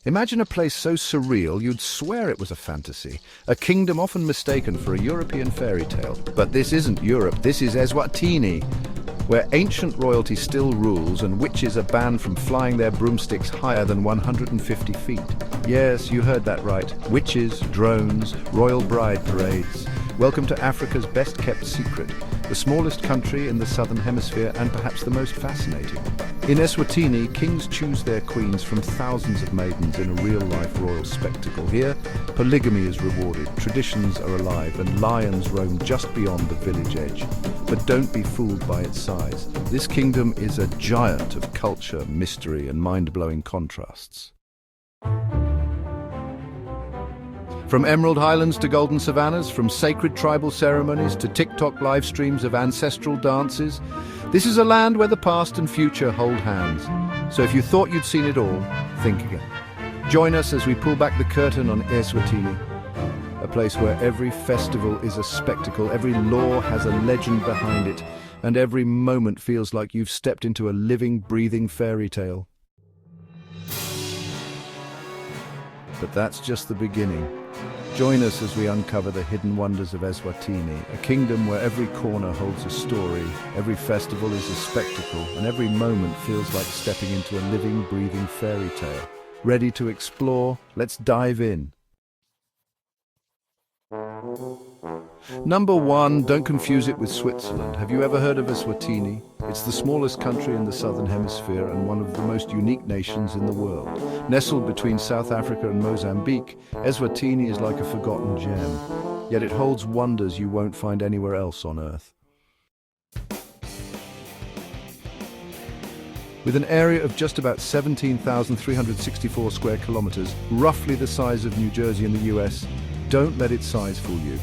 Imagine a place so surreal you'd swear it was a fantasy, a kingdom often mistaken for a European fairy tale. But this isn't Europe, this is Eswatini, where ancient royalty still rules and witches are banned from flying their broomsticks higher than 150 feet. Yes, you heard that right. Witches, drones, royal bride parades. Welcome to Africa's best-kept secret, the smallest country in the southern hemisphere and perhaps the most fascinating. In Eswatini, kings choose their queens from thousands of maidens in a real-life royal spectacle. Here, polygamy is rewarded, traditions are alive, and lions roam just beyond the village edge. But don't be fooled by its size. This kingdom is a giant of culture, mystery, and mind-blowing contrasts. From emerald highlands to golden savannas, from sacred tribal ceremonies to TikTok live streams of ancestral dances, this is a land where the past and future hold hands. So if you thought you'd seen it all, think again. Join us as we pull back the curtain on Eswatini, a place where every festival is a spectacle, every law has a legend behind it, and every moment feels like you've stepped into a living, breathing fairy tale. But that's just the beginning. Join us as we uncover the hidden wonders of Eswatini, a kingdom where every corner holds a story, every festival is a spectacle, and every moment feels like stepping into a living, breathing fairy tale. Ready to explore? Let's dive in. Number 1, don't confuse it with Switzerland. Have you ever heard of Eswatini? It's the smallest country in the southern hemisphere and one of the most unique nations in the world. Nestled between South Africa and Mozambique, Eswatini is like a forgotten gem. Yet it holds wonders you won't find anywhere else on Earth. With an area of just about 17,364 square kilometers, roughly the size of New Jersey in the US, don't let its size fool you.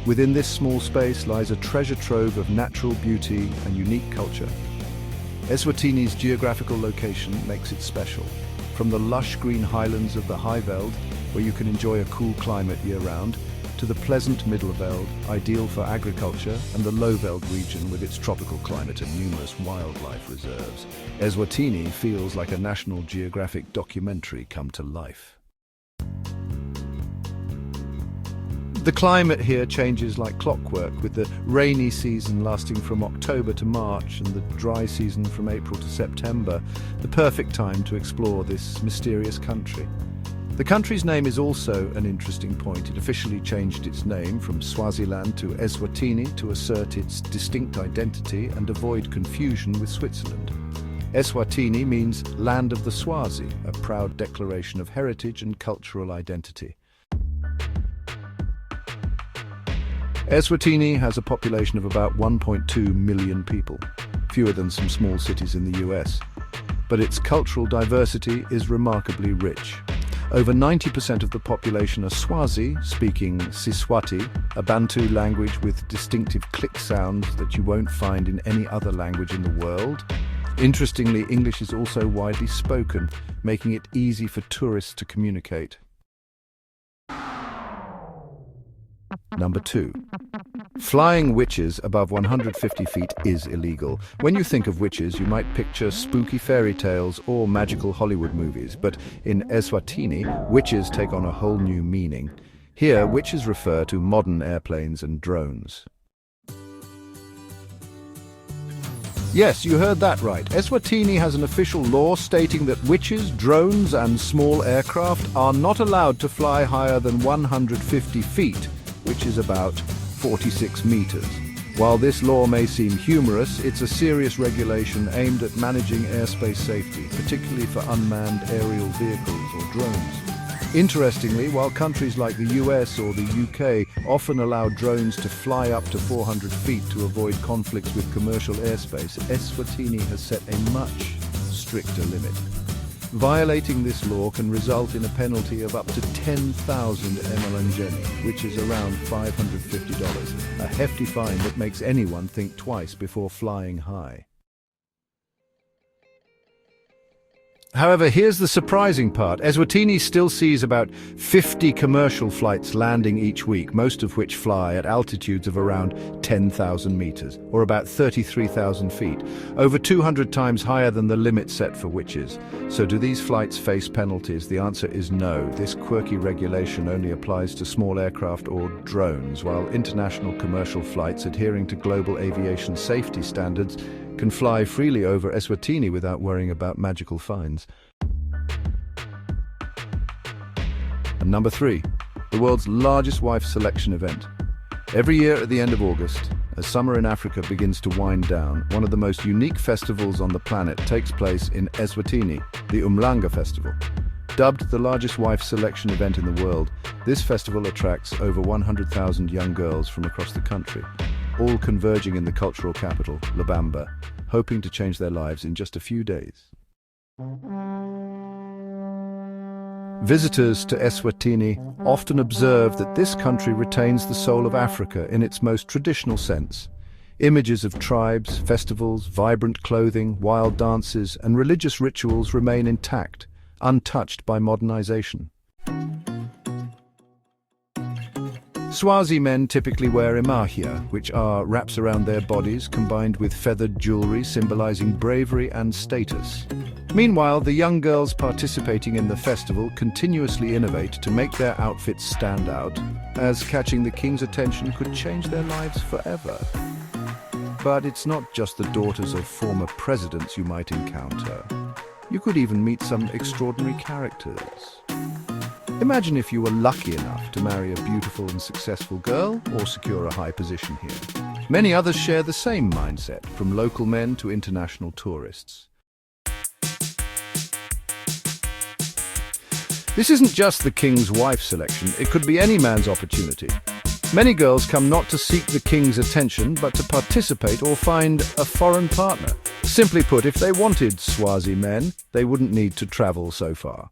Within this small space lies a treasure trove of natural beauty and unique culture. Eswatini's geographical location makes it special. From the lush green highlands of the High Veld, where you can enjoy a cool climate year-round, to the pleasant Middle Veld, ideal for agriculture, and the Low Veld region with its tropical climate and numerous wildlife reserves, Eswatini feels like a National Geographic documentary come to life. The climate here changes like clockwork, with the rainy season lasting from October to March and the dry season from April to September, the perfect time to explore this mysterious country. The country's name is also an interesting point. It officially changed its name from Swaziland to Eswatini to assert its distinct identity and avoid confusion with Switzerland. Eswatini means land of the Swazi, a proud declaration of heritage and cultural identity. Eswatini has a population of about 1.2 million people, fewer than some small cities in the US. But its cultural diversity is remarkably rich. Over 90% of the population are Swazi, speaking Siswati, a Bantu language with distinctive click sounds that you won't find in any other language in the world. Interestingly, English is also widely spoken, making it easy for tourists to communicate. Number 2. Flying witches above 150 feet is illegal. When you think of witches, you might picture spooky fairy tales or magical Hollywood movies, but in Eswatini, witches take on a whole new meaning. Here, witches refer to modern airplanes and drones. Yes, you heard that right. Eswatini has an official law stating that witches, drones, and small aircraft are not allowed to fly higher than 150 feet, which is about 46 meters. While this law may seem humorous, it's a serious regulation aimed at managing airspace safety, particularly for unmanned aerial vehicles or drones. Interestingly, while countries like the US or the UK often allow drones to fly up to 400 feet to avoid conflicts with commercial airspace, Eswatini has set a much stricter limit. Violating this law can result in a penalty of up to 10,000 mln, which is around $550, a hefty fine that makes anyone think twice before flying high. However, here's the surprising part. Eswatini still sees about 50 commercial flights landing each week, most of which fly at altitudes of around 10,000 meters, or about 33,000 feet, over 200 times higher than the limit set for witches. So do these flights face penalties? The answer is no. This quirky regulation only applies to small aircraft or drones, while international commercial flights adhering to global aviation safety standards can fly freely over Eswatini without worrying about magical fines. And number 3, the world's largest wife selection event. Every year at the end of August, as summer in Africa begins to wind down, one of the most unique festivals on the planet takes place in Eswatini, the Umhlanga festival. Dubbed the largest wife selection event in the world, this festival attracts over 100,000 young girls from across the country, all converging in the cultural capital, Lobamba, hoping to change their lives in just a few days. Visitors to Eswatini often observe that this country retains the soul of Africa in its most traditional sense. Images of tribes, festivals, vibrant clothing, wild dances, and religious rituals remain intact, untouched by modernization. Swazi men typically wear imahia, which are wraps around their bodies combined with feathered jewelry symbolizing bravery and status. Meanwhile, the young girls participating in the festival continuously innovate to make their outfits stand out, as catching the king's attention could change their lives forever. But it's not just the daughters of former presidents you might encounter. You could even meet some extraordinary characters. Imagine if you were lucky enough to marry a beautiful and successful girl or secure a high position here. Many others share the same mindset, from local men to international tourists. This isn't just the king's wife selection, it could be any man's opportunity. Many girls come not to seek the king's attention, but to participate or find a foreign partner. Simply put, if they wanted Swazi men, they wouldn't need to travel so far.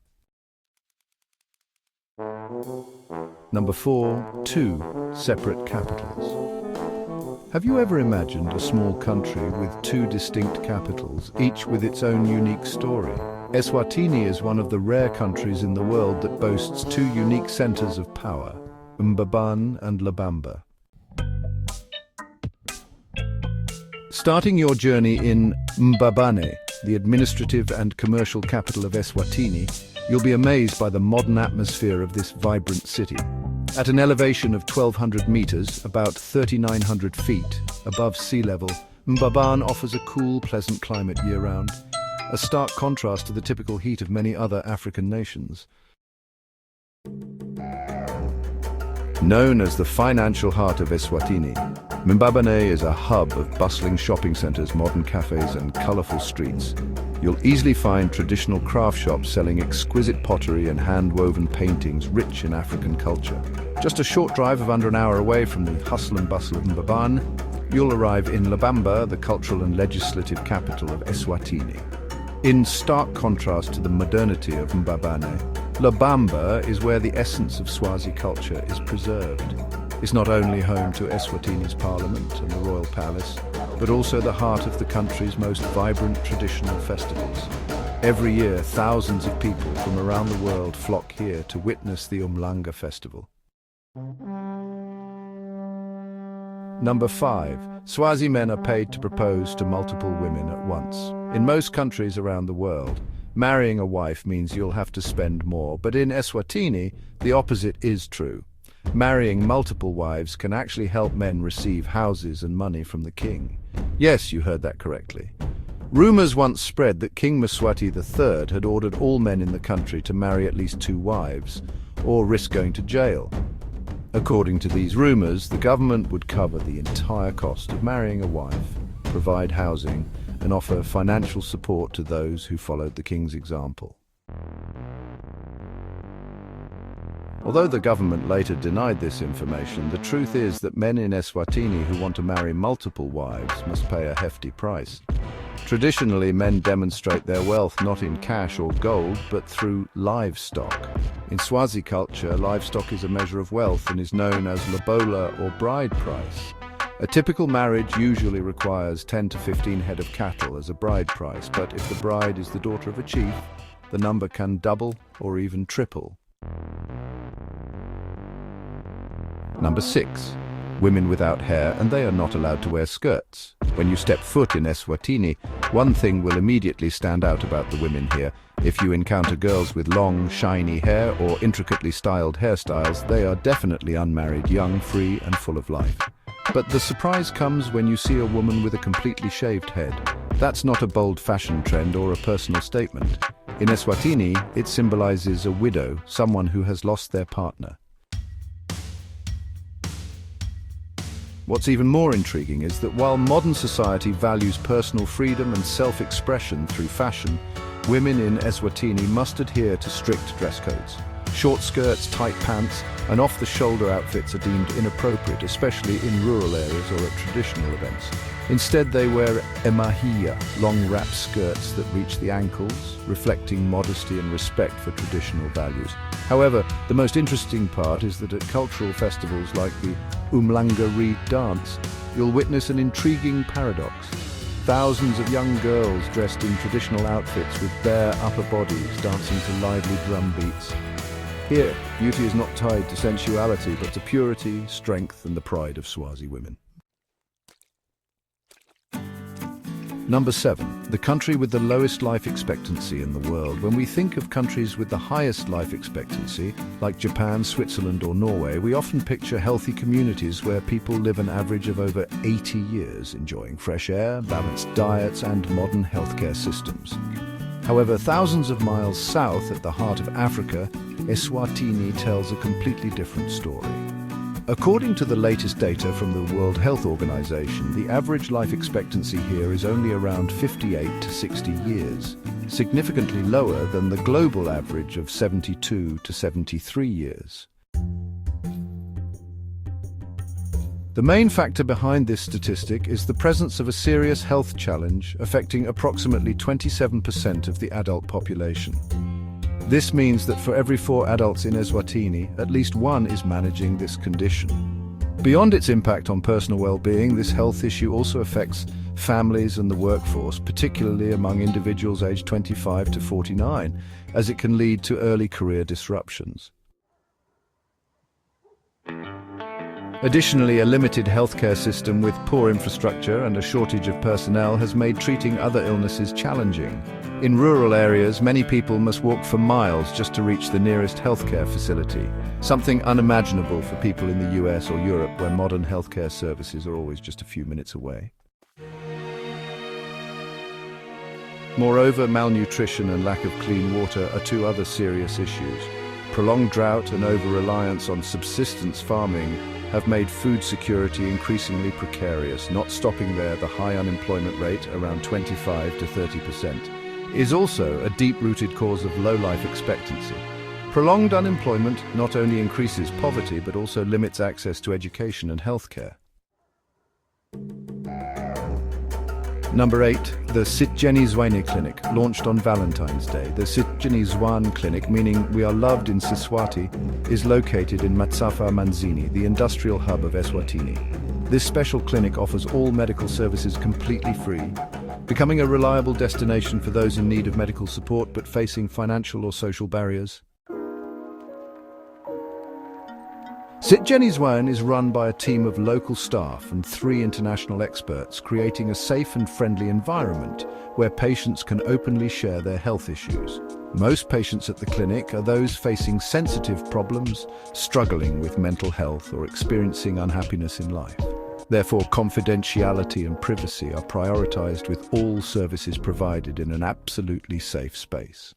Number 4, 2 separate capitals. Have you ever imagined a small country with 2 distinct capitals, each with its own unique story? Eswatini is one of the rare countries in the world that boasts 2 unique centers of power, Mbabane and Lobamba. Starting your journey in Mbabane, the administrative and commercial capital of Eswatini, you'll be amazed by the modern atmosphere of this vibrant city. At an elevation of 1,200 meters, about 3,900 feet above sea level, Mbabane offers a cool, pleasant climate year-round, a stark contrast to the typical heat of many other African nations. Known as the financial heart of Eswatini, Mbabane is a hub of bustling shopping centers, modern cafes and colorful streets. You'll easily find traditional craft shops selling exquisite pottery and hand-woven paintings rich in African culture. Just a short drive of under an hour away from the hustle and bustle of Mbabane, you'll arrive in Lobamba, the cultural and legislative capital of Eswatini. In stark contrast to the modernity of Mbabane, Lobamba is where the essence of Swazi culture is preserved. It's not only home to Eswatini's parliament and the royal palace, but also the heart of the country's most vibrant traditional festivals. Every year, thousands of people from around the world flock here to witness the Umhlanga festival. Number 5. Swazi men are paid to propose to multiple women at once. In most countries around the world, marrying a wife means you'll have to spend more, but in Eswatini, the opposite is true. Marrying multiple wives can actually help men receive houses and money from the king. Yes, you heard that correctly. Rumors once spread that King Mswati III had ordered all men in the country to marry at least 2 wives, or risk going to jail. According to these rumors, the government would cover the entire cost of marrying a wife, provide housing, and offer financial support to those who followed the king's example. Although the government later denied this information, the truth is that men in Eswatini who want to marry multiple wives must pay a hefty price. Traditionally, men demonstrate their wealth not in cash or gold, but through livestock. In Swazi culture, livestock is a measure of wealth and is known as lobola or bride price. A typical marriage usually requires 10 to 15 head of cattle as a bride price, but if the bride is the daughter of a chief, the number can double or even triple. Number 6. Women without hair, and they are not allowed to wear skirts. When you step foot in Eswatini, one thing will immediately stand out about the women here. If you encounter girls with long, shiny hair or intricately styled hairstyles, they are definitely unmarried, young, free, and full of life. But the surprise comes when you see a woman with a completely shaved head. That's not a bold fashion trend or a personal statement. In Eswatini, it symbolizes a widow, someone who has lost their partner. What's even more intriguing is that while modern society values personal freedom and self-expression through fashion, women in Eswatini must adhere to strict dress codes. Short skirts, tight pants, and off-the-shoulder outfits are deemed inappropriate, especially in rural areas or at traditional events. Instead, they wear emahia, long wrap skirts that reach the ankles, reflecting modesty and respect for traditional values. However, the most interesting part is that at cultural festivals like the Umhlanga reed dance, you'll witness an intriguing paradox. Thousands of young girls dressed in traditional outfits with bare upper bodies dancing to lively drum beats. Here, beauty is not tied to sensuality, but to purity, strength, and the pride of Swazi women. Number 7. The country with the lowest life expectancy in the world. When we think of countries with the highest life expectancy, like Japan, Switzerland, or Norway, we often picture healthy communities where people live an average of over 80 years, enjoying fresh air, balanced diets, and modern healthcare systems. However, thousands of miles south at the heart of Africa, Eswatini tells a completely different story. According to the latest data from the World Health Organization, the average life expectancy here is only around 58 to 60 years, significantly lower than the global average of 72 to 73 years. The main factor behind this statistic is the presence of a serious health challenge affecting approximately 27% of the adult population. This means that for every 4 adults in Eswatini, at least one is managing this condition. Beyond its impact on personal well-being, this health issue also affects families and the workforce, particularly among individuals aged 25 to 49, as it can lead to early career disruptions. Additionally, a limited healthcare system with poor infrastructure and a shortage of personnel has made treating other illnesses challenging. In rural areas, many people must walk for miles just to reach the nearest healthcare facility, something unimaginable for people in the US or Europe, where modern healthcare services are always just a few minutes away. Moreover, malnutrition and lack of clean water are 2 other serious issues. Prolonged drought and over-reliance on subsistence farming have made food security increasingly precarious. Not stopping there, the high unemployment rate, around 25 to 30%, is also a deep-rooted cause of low life expectancy. Prolonged unemployment not only increases poverty but also limits access to education and healthcare. Number 8. The Sitjeni Zwane Clinic, launched on Valentine's Day. The Sitjeni Zwane Clinic, meaning we are loved in Siswati, is located in Matsafa Manzini, the industrial hub of Eswatini. This special clinic offers all medical services completely free, becoming a reliable destination for those in need of medical support but facing financial or social barriers. Sitjeni Zwane is run by a team of local staff and 3 international experts, creating a safe and friendly environment where patients can openly share their health issues. Most patients at the clinic are those facing sensitive problems, struggling with mental health, or experiencing unhappiness in life. Therefore, confidentiality and privacy are prioritized, with all services provided in an absolutely safe space.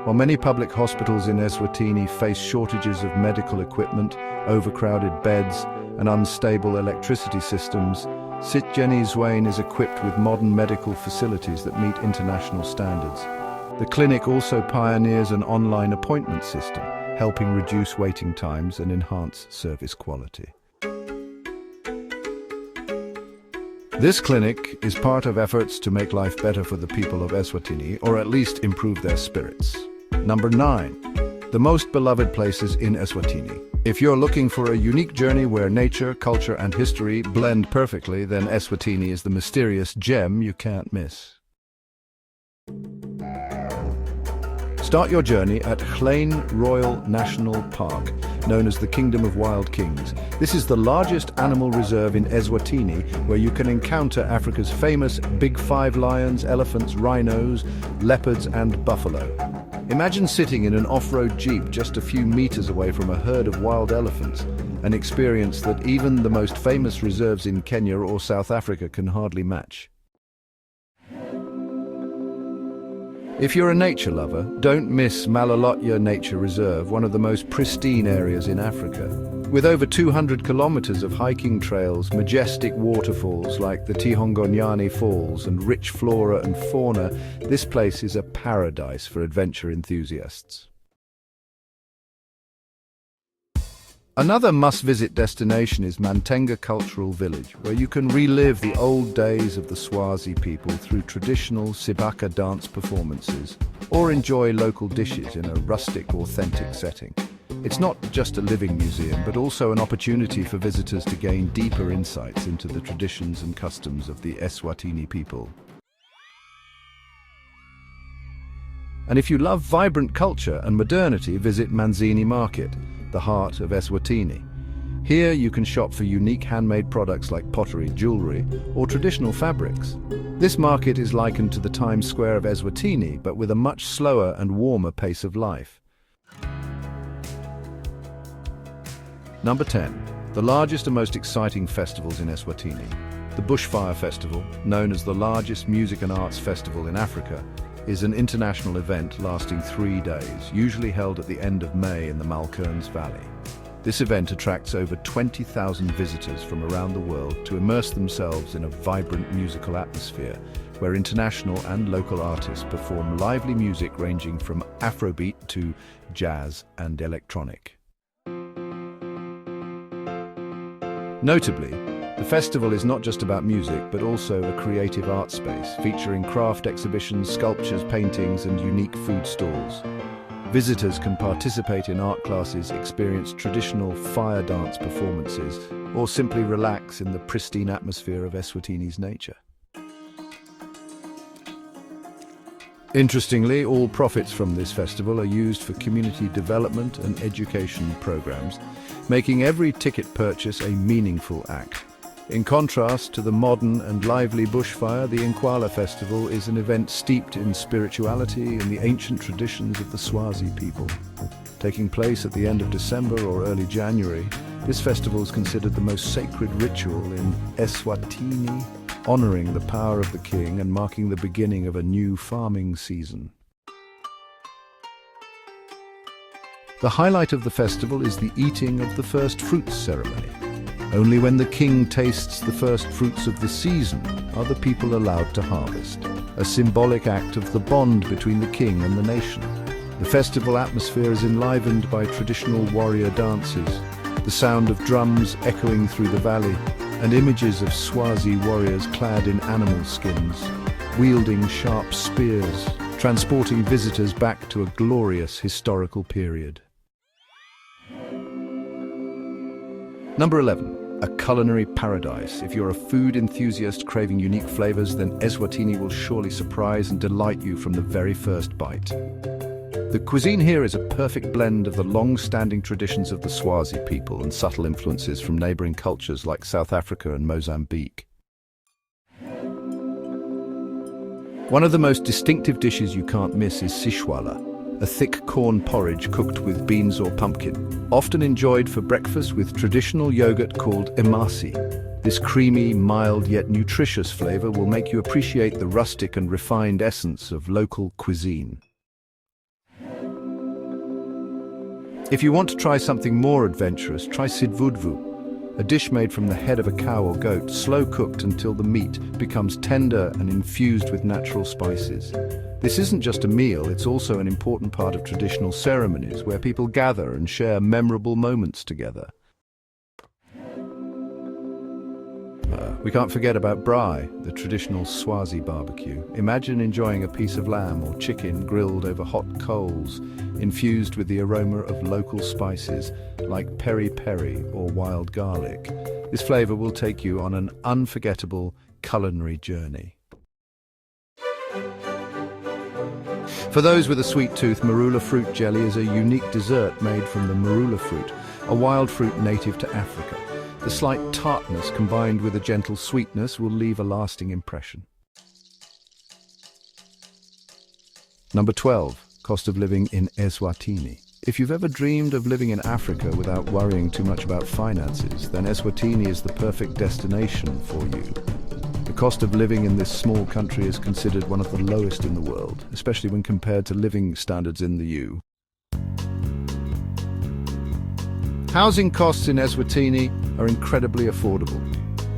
While many public hospitals in Eswatini face shortages of medical equipment, overcrowded beds, and unstable electricity systems, Sitjeni Zwane is equipped with modern medical facilities that meet international standards. The clinic also pioneers an online appointment system, helping reduce waiting times and enhance service quality. This clinic is part of efforts to make life better for the people of Eswatini, or at least improve their spirits. Number 9. The most beloved places in Eswatini. If you're looking for a unique journey where nature, culture, and history blend perfectly, then Eswatini is the mysterious gem you can't miss. Start your journey at Hlane Royal National Park, known as the Kingdom of Wild Kings. This is the largest animal reserve in Eswatini, where you can encounter Africa's famous Big Five lions, elephants, rhinos, leopards and buffalo. Imagine sitting in an off-road jeep just a few meters away from a herd of wild elephants, an experience that even the most famous reserves in Kenya or South Africa can hardly match. If you're a nature lover, don't miss Malolotja Nature Reserve, one of the most pristine areas in Africa. With over 200 kilometers of hiking trails, majestic waterfalls like the Tihongonyani Falls, and rich flora and fauna, this place is a paradise for adventure enthusiasts. Another must-visit destination is Mantenga Cultural Village, where you can relive the old days of the Swazi people through traditional Sibaka dance performances, or enjoy local dishes in a rustic, authentic setting. It's not just a living museum, but also an opportunity for visitors to gain deeper insights into the traditions and customs of the Eswatini people. And if you love vibrant culture and modernity, visit Manzini Market, the heart of Eswatini. Here you can shop for unique handmade products like pottery, jewelry, or traditional fabrics. This market is likened to the Times Square of Eswatini, but with a much slower and warmer pace of life. Number 10. The largest and most exciting festivals in Eswatini. The Bushfire Festival, known as the largest music and arts festival in Africa, is an international event lasting 3 days, usually held at the end of May in the Malkerns Valley. This event attracts over 20,000 visitors from around the world to immerse themselves in a vibrant musical atmosphere, where international and local artists perform lively music ranging from Afrobeat to jazz and electronic. Notably, the festival is not just about music, but also a creative art space, featuring craft exhibitions, sculptures, paintings, and unique food stalls. Visitors can participate in art classes, experience traditional fire dance performances, or simply relax in the pristine atmosphere of Eswatini's nature. Interestingly, all profits from this festival are used for community development and education programs, making every ticket purchase a meaningful act. In contrast to the modern and lively bushfire, the Nkwala Festival is an event steeped in spirituality and the ancient traditions of the Swazi people. Taking place at the end of December or early January, this festival is considered the most sacred ritual in Eswatini, honoring the power of the king and marking the beginning of a new farming season. The highlight of the festival is the eating of the first fruits ceremony. Only when the king tastes the first fruits of the season are the people allowed to harvest, a symbolic act of the bond between the king and the nation. The festival atmosphere is enlivened by traditional warrior dances, the sound of drums echoing through the valley, and images of Swazi warriors clad in animal skins, wielding sharp spears, transporting visitors back to a glorious historical period. Number 11. A culinary paradise. If you're a food enthusiast craving unique flavors, then Eswatini will surely surprise and delight you from the very first bite. The cuisine here is a perfect blend of the long-standing traditions of the Swazi people and subtle influences from neighboring cultures like South Africa and Mozambique. One of the most distinctive dishes you can't miss is sishwala, a thick corn porridge cooked with beans or pumpkin, often enjoyed for breakfast with traditional yogurt called immersive. This creamy, mild yet nutritious flavor will make you appreciate the rustic and refined essence of local cuisine. If you want to try something more adventurous, try sidvudvu, a dish made from the head of a cow or goat, slow cooked until the meat becomes tender and infused with natural spices. This isn't just a meal, it's also an important part of traditional ceremonies where people gather and share memorable moments together. We can't forget about braai, the traditional Swazi barbecue. Imagine enjoying a piece of lamb or chicken grilled over hot coals, infused with the aroma of local spices like peri-peri or wild garlic. This flavor will take you on an unforgettable culinary journey. For those with a sweet tooth, marula fruit jelly is a unique dessert made from the marula fruit, a wild fruit native to Africa. The slight tartness combined with a gentle sweetness will leave a lasting impression. Number 12. Cost of living in Eswatini. If you've ever dreamed of living in Africa without worrying too much about finances, then Eswatini is the perfect destination for you. The cost of living in this small country is considered one of the lowest in the world, especially when compared to living standards in the EU. Housing costs in Eswatini are incredibly affordable.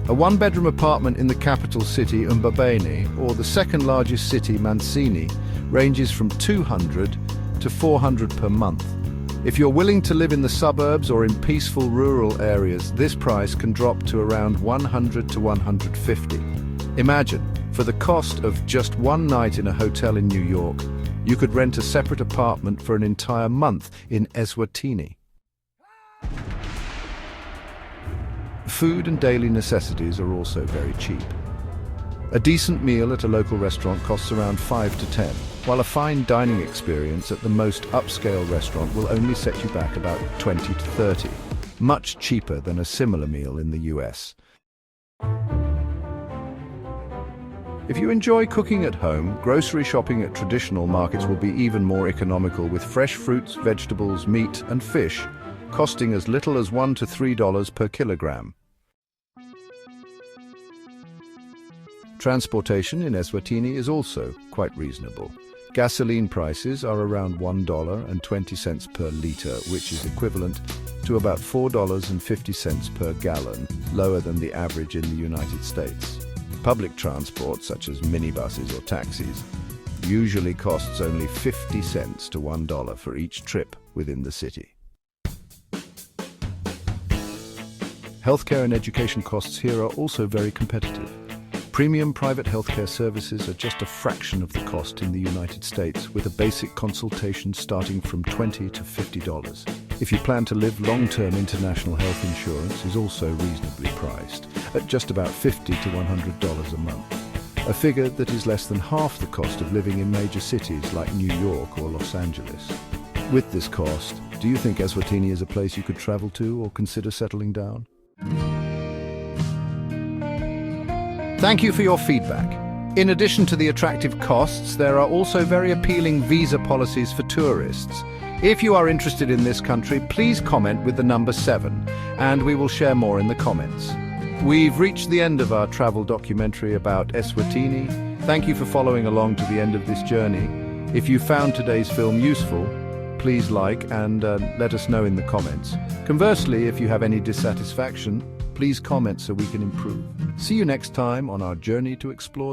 A one-bedroom apartment in the capital city, Mbabane, or the second largest city, Mantsini, ranges from $200 to $400 per month. If you're willing to live in the suburbs or in peaceful rural areas, this price can drop to around $100 to $150. Imagine, for the cost of just one night in a hotel in New York, you could rent a separate apartment for an entire month in Eswatini. Food and daily necessities are also very cheap. A decent meal at a local restaurant costs around $5 to $10, while a fine dining experience at the most upscale restaurant will only set you back about $20 to $30, much cheaper than a similar meal in the US. If you enjoy cooking at home, grocery shopping at traditional markets will be even more economical, with fresh fruits, vegetables, meat and fish costing as little as $1 to $3 per kilogram. Transportation in Eswatini is also quite reasonable. Gasoline prices are around $1.20 per litre, which is equivalent to about $4.50 per gallon, lower than the average in the United States. Public transport, such as minibuses or taxis, usually costs only 50 cents to $1 for each trip within the city. Healthcare and education costs here are also very competitive. Premium private healthcare services are just a fraction of the cost in the United States, with a basic consultation starting from $20 to $50. If you plan to live, long-term international health insurance is also reasonably priced, at just about $50 to $100 a month, a figure that is less than half the cost of living in major cities like New York or Los Angeles. With this cost, do you think Eswatini is a place you could travel to or consider settling down? Thank you for your feedback. In addition to the attractive costs, there are also very appealing visa policies for tourists. If you are interested in this country, please comment with the number 7, and we will share more in the comments. We've reached the end of our travel documentary about Eswatini. Thank you for following along to the end of this journey. If you found today's film useful, please like and let us know in the comments. Conversely, if you have any dissatisfaction, please comment so we can improve. See you next time on our journey to explore